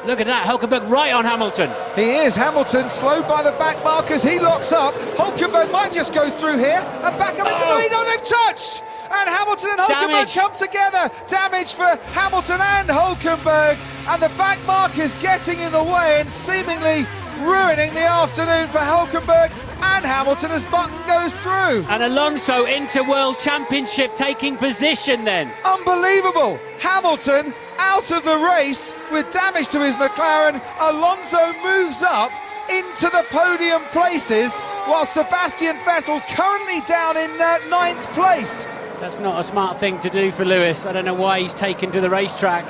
Look at that, Hulkenberg right on Hamilton. He is. Hamilton slowed by the back markers. He locks up. Hulkenberg might just go through here and back up into the lead. No, they've touched! And Hamilton and Hulkenberg come together. Damage for Hamilton and Hulkenberg. And the back markers getting in the way and seemingly ruining the afternoon for Hulkenberg and Hamilton as Button goes through. And Alonso into World Championship, taking position then. Unbelievable. Hamilton out of the race with damage to his McLaren. Alonso moves up into the podium places, while Sebastian Vettel currently down in 9th place. That's not a smart thing to do for Lewis. I don't know why he's taken to the racetrack.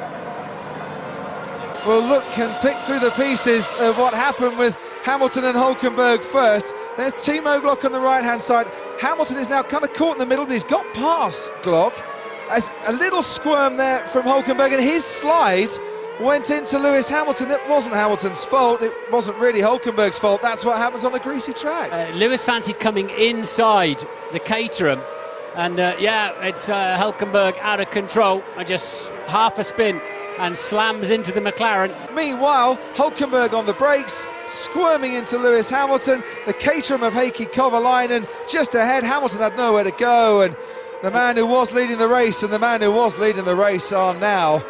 We'll look and pick through the pieces of what happened with Hamilton and Hulkenberg first. There's Timo Glock on the right-hand side. Hamilton is now kind of caught in the middle, but he's got past Glock. As a little squirm there from Hulkenberg, and his slide went into Lewis Hamilton. It wasn't Hamilton's fault. It wasn't really Hulkenberg's fault. That's what happens on a greasy track. Lewis fancied coming inside the Caterham. And yeah, it's Hulkenberg out of control. Just half a spin and slams into the McLaren. Meanwhile, Hulkenberg on the brakes, squirming into Lewis Hamilton. The Caterham of Heikki Kovalainen just ahead. Hamilton had nowhere to go, and the man who was leading the race and the man who was leading the race are now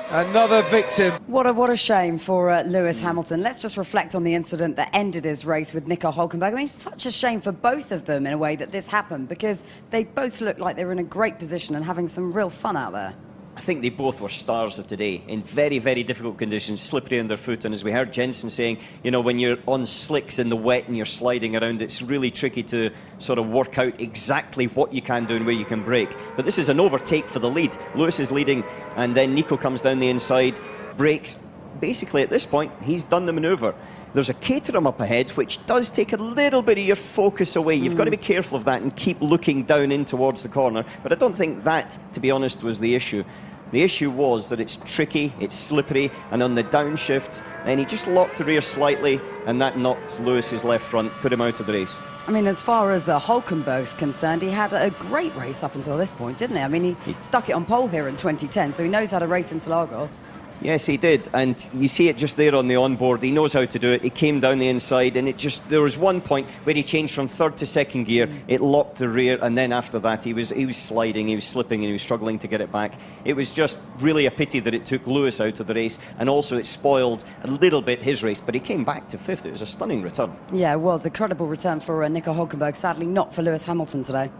another victim. What a shame for Lewis Hamilton. Let's just reflect on the incident that ended his race with Nico Hulkenberg. I mean, such a shame for both of them in a way that this happened, because they both looked like they were in a great position and having some real fun out there. I think they both were stars of today in very, very difficult conditions, slippery underfoot. And as we heard Jensen saying, you know, when you're on slicks in the wet and you're sliding around, it's really tricky to sort of work out exactly what you can do and where you can brake. But this is an overtake for the lead. Lewis is leading, and then Nico comes down the inside, brakes. Basically, at this point, he's done the manoeuvre. There's a Caterham up ahead, which does take a little bit of your focus away. You've got to be careful of that and keep looking down in towards the corner. But I don't think that, to be honest, was the issue. The issue was that it's tricky, it's slippery, and on the downshift, then he just locked the rear slightly, and that knocked Lewis's left front, put him out of the race. I mean, as far as Hulkenberg's concerned, he had a great race up until this point, didn't he? I mean, he stuck it on pole here in 2010, so he knows how to race into Lagos. Yes, he did, and you see it just there on the onboard. He knows how to do it. He came down the inside, and there was one point where he changed from third to second gear. It locked the rear, and then after that he was sliding, he was slipping, and he was struggling to get it back. It was just really a pity that it took Lewis out of the race, and also it spoiled a little bit his race, but he came back to fifth. It was a stunning return. Yeah, it was a credible return for Nico Hulkenberg. Sadly not for Lewis Hamilton today.